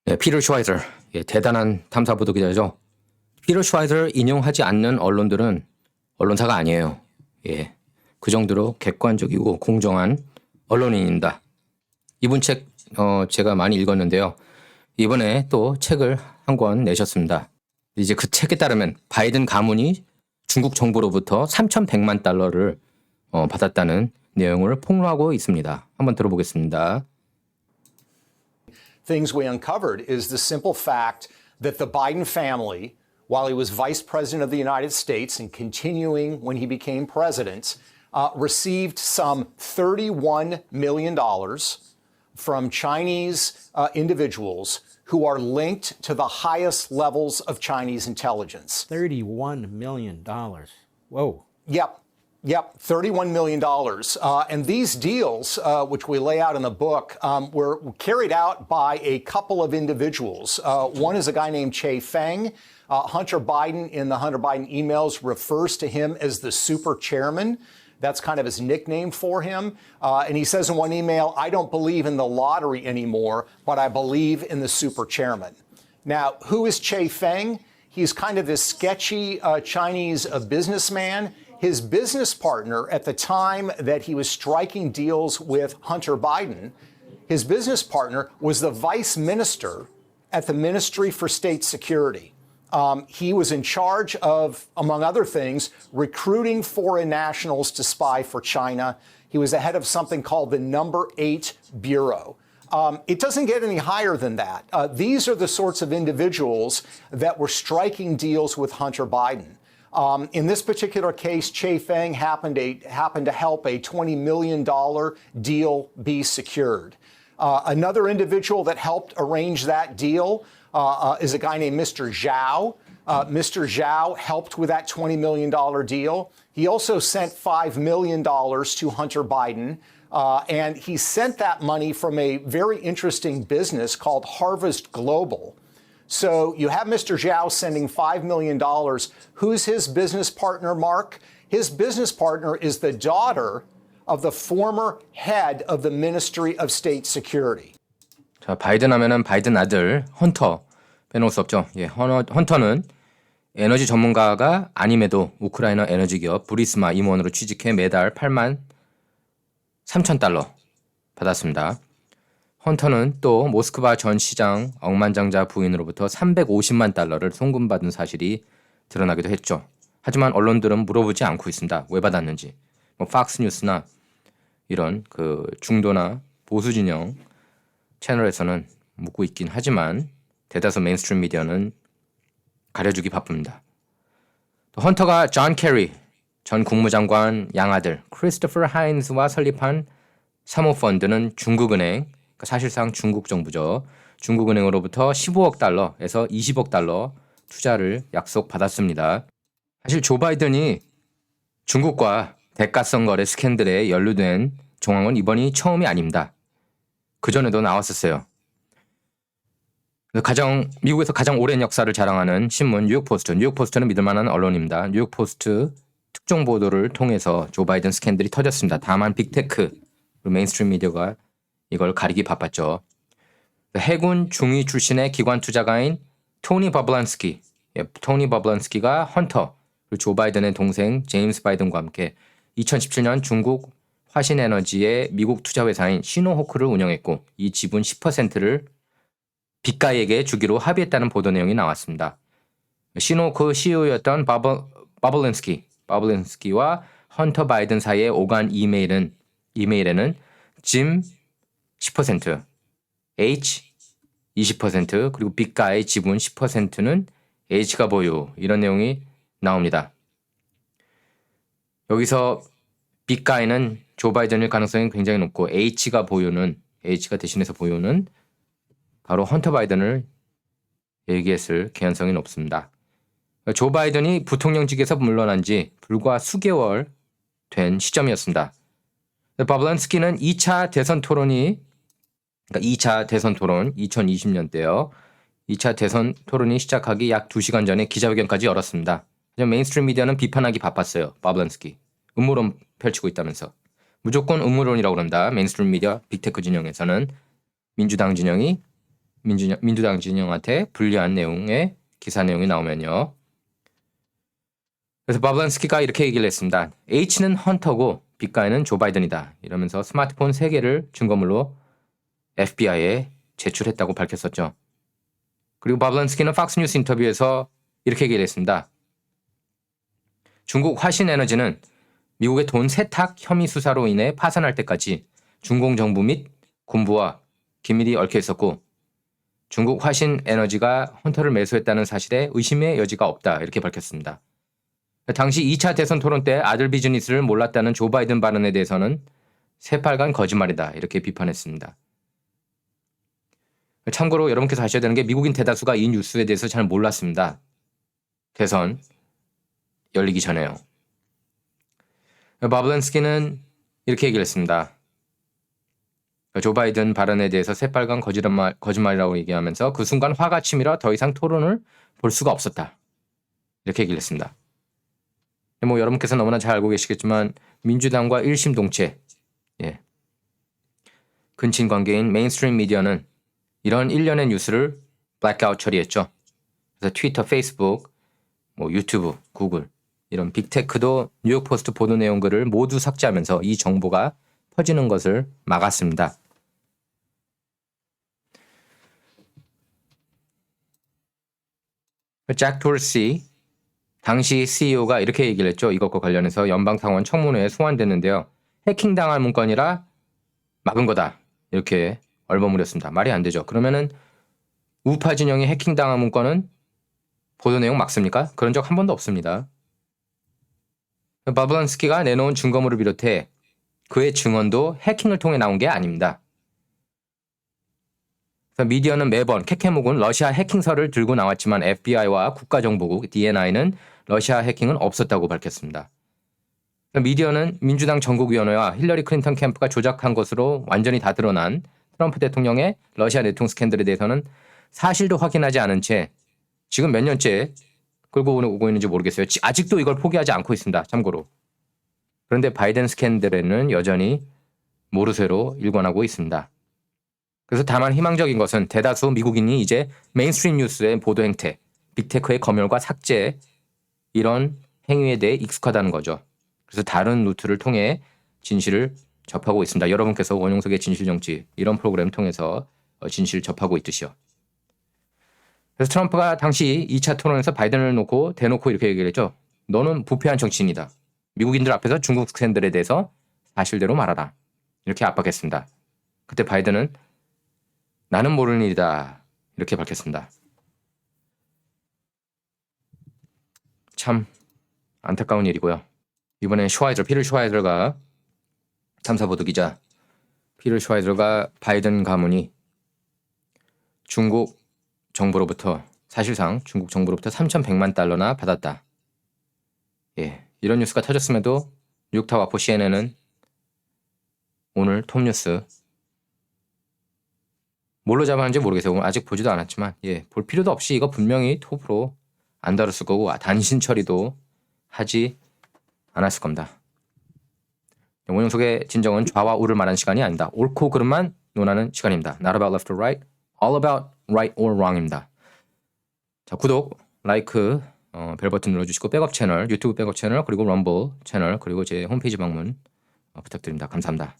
네, 피터 슈와이저, 대단한 탐사보도 기자죠. 피터 슈와이저를 인용하지 않는 언론들은 언론사가 아니에요. 예, 그 정도로 객관적이고 공정한 언론인입니다. 이분 책 제가 많이 읽었는데요. 이번에 또 책을 한 권 내셨습니다. 이제 그 책에 따르면 바이든 가문이 중국 정부로부터 3,100만 달러를 받았다는 내용을 폭로하고 있습니다. 한번 들어보겠습니다. Things we uncovered is the simple fact that the Biden family, while he was vice president of the United States and continuing when he became president, received some $31 million from Chinese individuals who are linked to the highest levels of Chinese intelligence. $31 million. Whoa. Yep, $31 million. And these deals, which we lay out in the book, were carried out by a couple of individuals. One is a guy named Che Feng. Hunter Biden, in the Hunter Biden emails, refers to him as the super chairman. That's kind of his nickname for him. And he says in one email, I don't believe in the lottery anymore, but I believe in the super chairman. Now, who is Che Feng? He's kind of this sketchy Chinese businessman. His business partner at the time that he was striking deals with Hunter Biden, his business partner was the vice minister at the Ministry for State Security. He was in charge of, among other things, recruiting foreign nationals to spy for China. He was the head of something called the Number 8 Bureau. It doesn't get any higher than that. These are the sorts of individuals that were striking deals with Hunter Biden. In this particular case, Che Feng happened to help a $20 million deal be secured. Another individual that helped arrange that deal is a guy named Mr. Zhao. Mr. Zhao helped with that $20 million deal. He also sent $5 million to Hunter Biden. And he sent that money from a very interesting business called Harvest Global. So you have Mr. Zhao sending $5 million. Who's his business partner, Mark? His business partner is the daughter of the former head of the Ministry of State Security. 자, 바이든 하면은 바이든 아들 헌터 빼놓을 수 없죠. 예, 헌터는 에너지 전문가가 아님에도 우크라이나 에너지 기업 브리스마 임원으로 취직해 매달 8만 3천 달러 받았습니다. 헌터는 또 모스크바 전 시장 억만장자 부인으로부터 350만 달러를 송금받은 사실이 드러나기도 했죠. 하지만 언론들은 물어보지 않고 있습니다. 왜 받았는지. 팍스뉴스나 이런 그 중도나 보수 진영 채널에서는 묻고 있긴 하지만 대다수 메인스트림 미디어는 가려주기 바쁩니다. 또 헌터가 존 캐리 전 국무장관 양아들 크리스토퍼 하인즈와 설립한 사모펀드는 중국은행, 사실상 중국 정부죠. 중국은행으로부터 15억 달러에서 20억 달러 투자를 약속받았습니다. 사실 조 바이든이 중국과 대가성 거래 스캔들에 연루된 정황은 이번이 처음이 아닙니다. 그전에도 나왔었어요. 미국에서 가장 오랜 역사를 자랑하는 신문 뉴욕포스트. 뉴욕포스트는 믿을만한 언론입니다. 뉴욕포스트 특종 보도를 통해서 조 바이든 스캔들이 터졌습니다. 다만 빅테크, 메인스트림 미디어가 이걸 가리기 바빴죠. 해군 중위 출신의 기관 투자가인 토니 버블란스키, 토니 버블란스키가 헌터, 그리고 조 바이든의 동생 제임스 바이든과 함께 2017년 중국 화신에너지의 미국 투자회사인 시노호크를 운영했고 이 지분 10%를 빅가이에게 주기로 합의했다는 보도 내용이 나왔습니다. 시노호크 CEO였던 버블란스키와 헌터 바이든 사이의 오간 이메일에는 짐 10%, H 20%, 그리고 빅가의 지분 10%는 H가 보유 이런 내용이 나옵니다. 여기서 빅가이는 조 바이든일 가능성이 굉장히 높고 H가 대신해서 보유는 바로 헌터 바이든을 얘기했을 개연성이 높습니다. 조 바이든이 부통령직에서 물러난 지 불과 수개월 된 시점이었습니다. 버블란스키는 2차 대선 토론이 2020년 때요. 2차 대선 토론이 시작하기 약 2시간 전에 기자회견까지 열었습니다. 하지만 메인스트림 미디어는 비판하기 바빴어요. 버블란스키. 음모론 펼치고 있다면서. 무조건 음모론이라고 그럽니다. 메인스트림 미디어 빅테크 진영에서는 민주당 진영이 민주당 진영한테 불리한 내용의 기사 내용이 나오면요. 그래서 바블란스키가 이렇게 얘기를 했습니다. H는 헌터고 B가에는 조 바이든이다. 이러면서 스마트폰 3개를 증거물로 FBI에 제출했다고 밝혔었죠. 그리고 바블란스키는 팍스뉴스 인터뷰에서 이렇게 얘기를 했습니다. 중국 화신에너지는 미국의 돈 세탁 혐의 수사로 인해 파산할 때까지 중공 정부 및 군부와 긴밀히 얽혀 있었고 중국 화신에너지가 헌터를 매수했다는 사실에 의심의 여지가 없다. 이렇게 밝혔습니다. 당시 2차 대선 토론 때 아들 비즈니스를 몰랐다는 조 바이든 발언에 대해서는 새빨간 거짓말이다. 이렇게 비판했습니다. 참고로 여러분께서 아셔야 되는 게 미국인 대다수가 이 뉴스에 대해서 잘 몰랐습니다. 대선 열리기 전에요. 바블란스키는 이렇게 얘기를 했습니다. 조 바이든 발언에 대해서 새빨간 거짓말이라고 얘기하면서 그 순간 화가 치밀어 더 이상 토론을 볼 수가 없었다. 이렇게 얘기를 했습니다. 뭐 여러분께서 너무나 잘 알고 계시겠지만 민주당과 일심동체, 근친 관계인 메인스트림 미디어는 이런 일련의 뉴스를 블랙아웃 처리했죠. 그래서 트위터, 페이스북, 뭐 유튜브, 구글 이런 빅테크도 뉴욕포스트 보도 내용 글을 모두 삭제하면서 이 정보가 퍼지는 것을 막았습니다. 잭 도르시 당시 CEO가 이렇게 얘기를 했죠. 이것과 관련해서 연방상원 청문회에 소환됐는데요. 해킹당할 문건이라 막은 거다. 이렇게 얼버무렸습니다. 말이 안 되죠. 그러면은 우파 진영이 해킹당한 문건은 보도 내용 막습니까? 그런 적 한 번도 없습니다. 바블란스키가 내놓은 증거물을 비롯해 그의 증언도 해킹을 통해 나온 게 아닙니다. 미디어는 매번 케케묵은 러시아 해킹설을 들고 나왔지만 FBI와 국가정보국 DNI는 러시아 해킹은 없었다고 밝혔습니다. 미디어는 민주당 전국위원회와 힐러리 클린턴 캠프가 조작한 것으로 완전히 다 드러난 트럼프 대통령의 러시아 내통 스캔들에 대해서는 사실도 확인하지 않은 채 지금 몇 년째 끌고 오고 있는지 모르겠어요. 아직도 이걸 포기하지 않고 있습니다. 참고로. 그런데 바이든 스캔들에는 여전히 모르쇠로 일관하고 있습니다. 그래서 다만 희망적인 것은 대다수 미국인이 이제 메인스트림 뉴스의 보도 행태, 빅테크의 검열과 삭제 이런 행위에 대해 익숙하다는 거죠. 그래서 다른 루트를 통해 진실을 접하고 있습니다. 여러분께서 원용석의 진실정치 이런 프로그램을 통해서 진실을 접하고 있듯이요. 그래서 트럼프가 당시 2차 토론에서 바이든을 놓고 대놓고 이렇게 얘기를 했죠. 너는 부패한 정치인이다. 미국인들 앞에서 중국 스캔들에 대해서 사실대로 말하라. 이렇게 압박했습니다. 그때 바이든은 나는 모르는 일이다. 이렇게 밝혔습니다. 참 안타까운 일이고요. 이번에 피를 슈와이저가 탐사보도 기자 피를 슈와이저가 바이든 가문이 중국 정부로부터 사실상 중국 정부로부터 3,100만 달러나 받았다. 이런 뉴스가 터졌음에도 뉴욕타워포 CNN은 오늘 톱뉴스 뭘로 잡았는지 모르겠어요. 아직 보지도 않았지만 볼 필요도 없이 이거 분명히 톱으로 안 다뤘을 거고 단신 처리도 하지 않았을 겁니다. 원용석의 진정은 좌와 우를 말하는 시간이 아니다. 옳고 그름만 논하는 시간입니다. Not about left or right, all about right or wrong입니다. 자, 구독, 라이크, 벨 버튼 눌러주시고 백업 채널, 유튜브 백업 채널, 그리고 럼블 채널, 그리고 제 홈페이지 방문 부탁드립니다. 감사합니다.